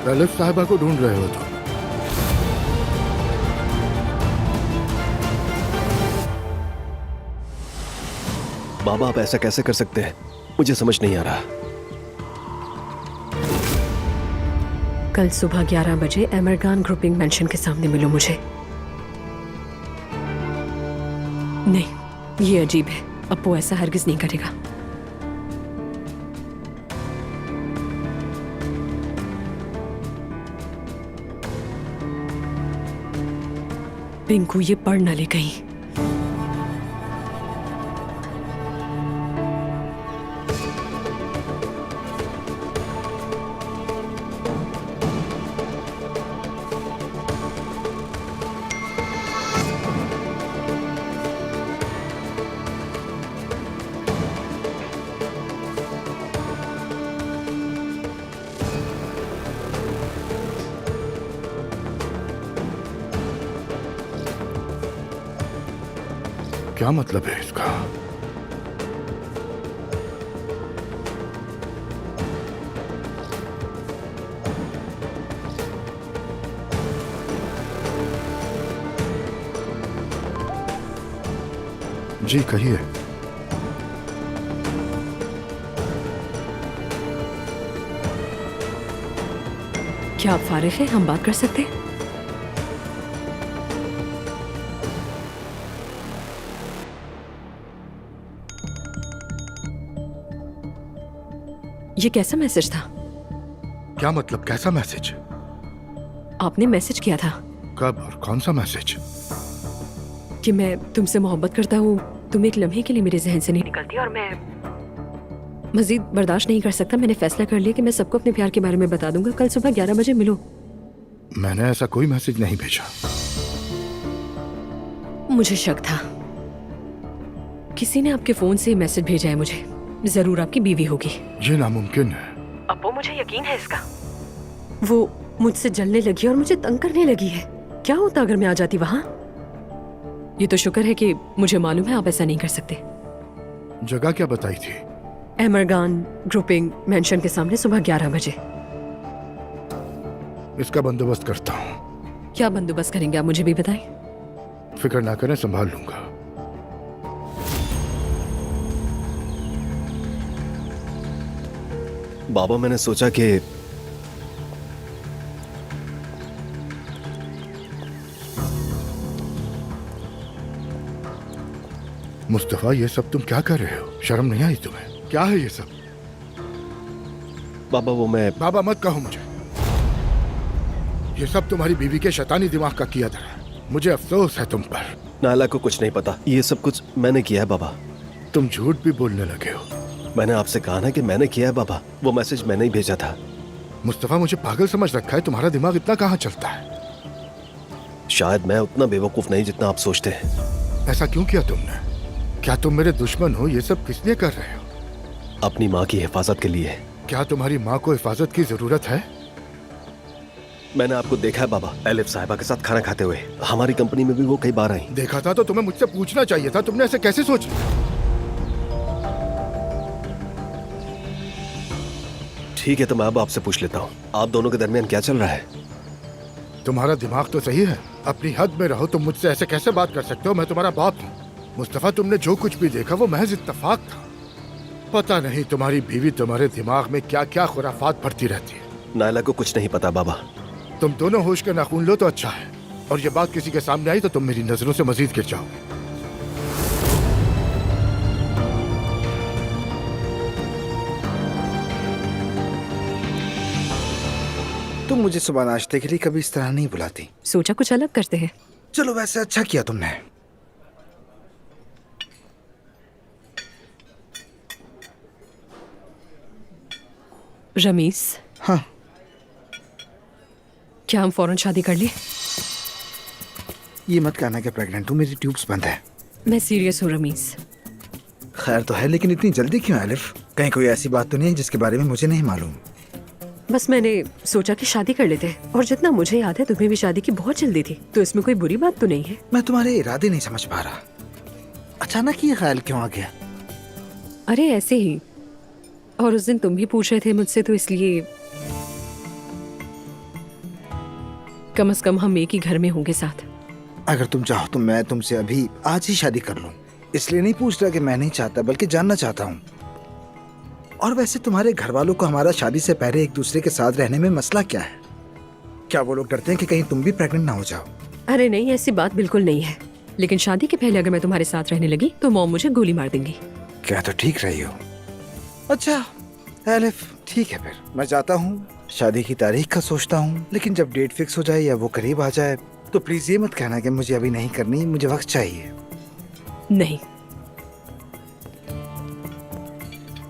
Elif साहिबा को ढूंढ रहे हो तुम? बाबा आप ऐसा कैसे कर सकते हैं? मुझे समझ नहीं आ रहा। कल सुबह 11 बजे एमरगान ग्रुपिंग मेंशन के सामने मिलो मुझे। नहीं, ये अजीब है। अप्पू ऐसा हरगिज नहीं करेगा। पिंकू ये पढ़ न ले कहीं। क्या मतलब है इसका? जी कहिए। क्या आप फारिग हैं? हम बात कर सकते हैं? ये कैसा मैसेज था? क्या मतलब कैसा मैसेज? आपने मैसेज किया था। कब और कौन सा मैसेज? कि मैं तुमसे मोहब्बत करता हूँ। तुम एक लम्हे के लिए मेरे जहन से नहीं निकलती और मैं मजीद बर्दाश्त नहीं कर सकता। मैंने फैसला कर लिया कि मैं सबको अपने प्यार के बारे में बता दूंगा। कल सुबह 11 बजे मिलो। मैंने ऐसा कोई मैसेज नहीं भेजा। मुझे शक था किसी ने आपके फोन से मैसेज भेजा है मुझे। जरूर आपकी बीवी होगी। ये नामुमकिन है। अब्बू मुझे यकीन है इसका। वो मुझसे जलने लगी और मुझे तंग करने लगी है। क्या होता अगर मैं आ जाती वहां? ये तो शुक्र है कि मुझे मालूम है आप ऐसा नहीं कर सकते। जगह क्या बताई थी? एमरगान ग्रुपिंग मेंशन के सामने सुबह 11 बजे। इसका बंदोबस्त करता हूँ। क्या बंदोबस्त करेंगे आप? मुझे भी बताएं। फिक्र ना करें, संभाल लूंगा। बाबा मैंने सोचा कि मुस्तफा ये सब तुम क्या कर रहे हो? शर्म नहीं आई तुम्हें? क्या है ये सब? बाबा वो मैं बाबा मत कहो मुझे। ये सब तुम्हारी बीवी के शैतानी दिमाग का किया था। मुझे अफसोस है तुम पर। नाला को कुछ नहीं पता। ये सब कुछ मैंने किया है बाबा। तुम झूठ भी बोलने लगे हो। मैंने आपसे कहा ना कि मैंने किया है बाबा। वो मैसेज मैंने ही भेजा था। मुस्तफा मुझे पागल समझ रखा है। तुम्हारा दिमाग इतना कहाँ चलता है? शायद मैं उतना बेवकूफ नहीं जितना आप सोचते हैं। ऐसा क्यों किया तुमने? क्या तुम मेरे दुश्मन हो? ये सब किस लिए कर रहे हो? अपनी माँ की हिफाजत के लिए। क्या तुम्हारी माँ को हिफाजत की जरूरत है? मैंने आपको देखा है बाबा, एलिफ साहिबा के साथ खाना खाते हुए। हमारी कंपनी में भी वो कई बार आई। देखा था तो तुम्हें मुझसे पूछना चाहिए था। तुमने ऐसे कैसे सोच लिया? ठीक है तो मैं अब आपसे पूछ लेता हूँ, आप दोनों के दरमियान क्या चल रहा है? तुम्हारा दिमाग तो सही है। अपनी हद में रहो। तुम मुझसे ऐसे कैसे बात कर सकते हो? मैं तुम्हारा बाप हूँ। मुस्तफा तुमने जो कुछ भी देखा वो महज इत्तेफाक था। पता नहीं तुम्हारी बीवी तुम्हारे दिमाग में क्या क्या खुराफात भरती रहती है। नायला को कुछ नहीं पता बाबा। तुम दोनों होश के नाखून लो तो अच्छा है। और ये बात किसी के सामने आई तो तुम मेरी नजरों से मजीद गिर जाओगे। तुम मुझे सुबह नाश्ते के लिए कभी इस तरह नहीं बुलाती। सोचा कुछ अलग करते हैं। चलो वैसे अच्छा किया तुमने। रमीस, हाँ क्या हम फौरन शादी कर ले? ये मत कहना कि प्रेग्नेंट हूँ। मेरी ट्यूब्स बंद है। मैं सीरियस हूँ रमीस। खैर तो है, लेकिन इतनी जल्दी क्यों एलिफ? कहीं कोई ऐसी बात तो नहीं है जिसके बारे में मुझे नहीं मालूम? बस मैंने सोचा कि शादी कर लेते हैं। और जितना मुझे याद है तुम्हें भी शादी की बहुत जल्दी थी, तो इसमें कोई बुरी बात तो नहीं है। मैं तुम्हारे इरादे नहीं समझ पा रहा। अचानक ये ख्याल क्यों आ गया? अरे ऐसे ही। और उस दिन तुम भी पूछ रहे थे मुझसे, तो इसलिए कम से कम हम एक ही घर में होंगे साथ। अगर तुम चाहो तो मैं तुमसे अभी आज ही शादी कर लूं। इसलिए नहीं पूछ रहा कि मैं नहीं चाहता, बल्कि जानना चाहता हूँ। और वैसे तुम्हारे घर वालों को हमारा शादी से पहले एक दूसरे के साथ रहने में मसला क्या है? क्या वो लोग डरते हैं कि कहीं तुम भी प्रेग्नेंट ना हो जाओ? अरे नहीं, ऐसी बात बिल्कुल नहीं है। लेकिन शादी के पहले अगर मैं तुम्हारे साथ रहने लगी तो मॉम मुझे गोली मार देंगी। क्या तो ठीक रही हो। अच्छा एलिफ, ठीक है, फिर मैं जाता हूँ। शादी की तारीख का सोचता हूँ, लेकिन जब डेट फिक्स हो जाए या वो करीब आ जाए तो प्लीज ये मत कहना कि मुझे अभी नहीं करनी, मुझे वक्त चाहिए। नहीं।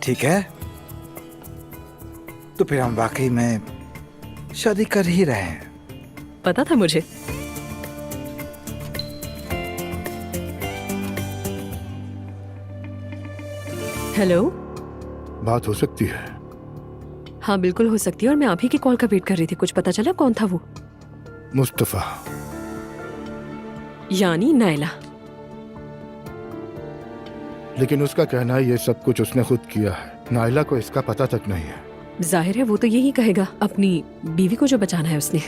ठीक है, तो फिर हम वाकई में शादी कर ही रहे हैं। पता था मुझे। हेलो। बात हो सकती है? हाँ बिल्कुल हो सकती है, और मैं आप ही की कॉल का वेट कर रही थी। कुछ पता चला कौन था वो? मुस्तफा। यानी नायला। लेकिन उसका कहना है ये सब कुछ उसने खुद किया है। नायला को इसका पता तक नहीं है। जाहिर है वो तो यही कहेगा, अपनी बीवी को जो बचाना है उसने।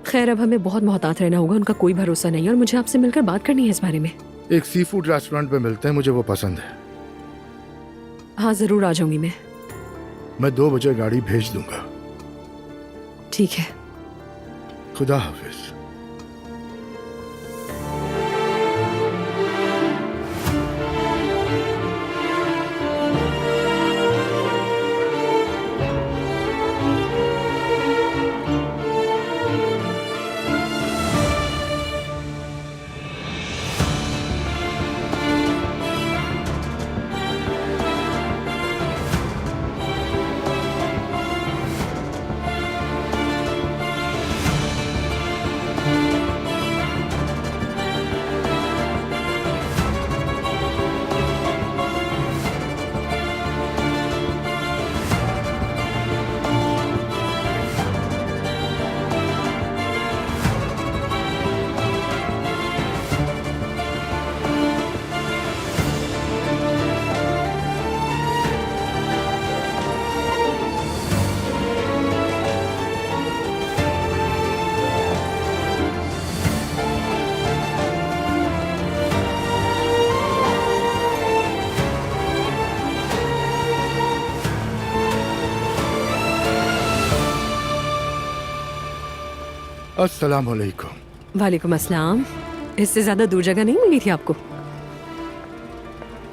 खैर, अब हमें बहुत मोहतात रहना होगा, उनका कोई भरोसा नहीं है, और मुझे आपसे मिलकर बात करनी है इस बारे में। एक सी फूड रेस्टोरेंट में मिलते हैं, मुझे वो पसंद है। हाँ जरूर आ जाऊंगी मैं 2 बजे गाड़ी भेज दूंगा। ठीक है। खुदा हाफिज। अस्सलाम वालेकुम। वालेकुम अस्सलाम। इससे ज्यादा दूर जगह नहीं मिली थी आपको?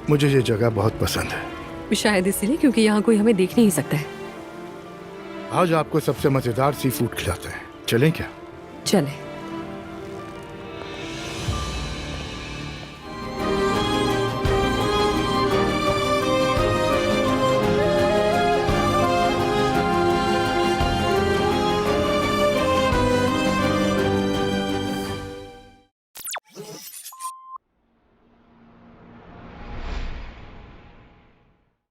मुझे ये जगह बहुत पसंद है। शायद इसलिए क्योंकि यहाँ कोई हमें देख नहीं सकता है। आज आपको सबसे मजेदार सी फूड खिलाते हैं, चलें क्या? चले।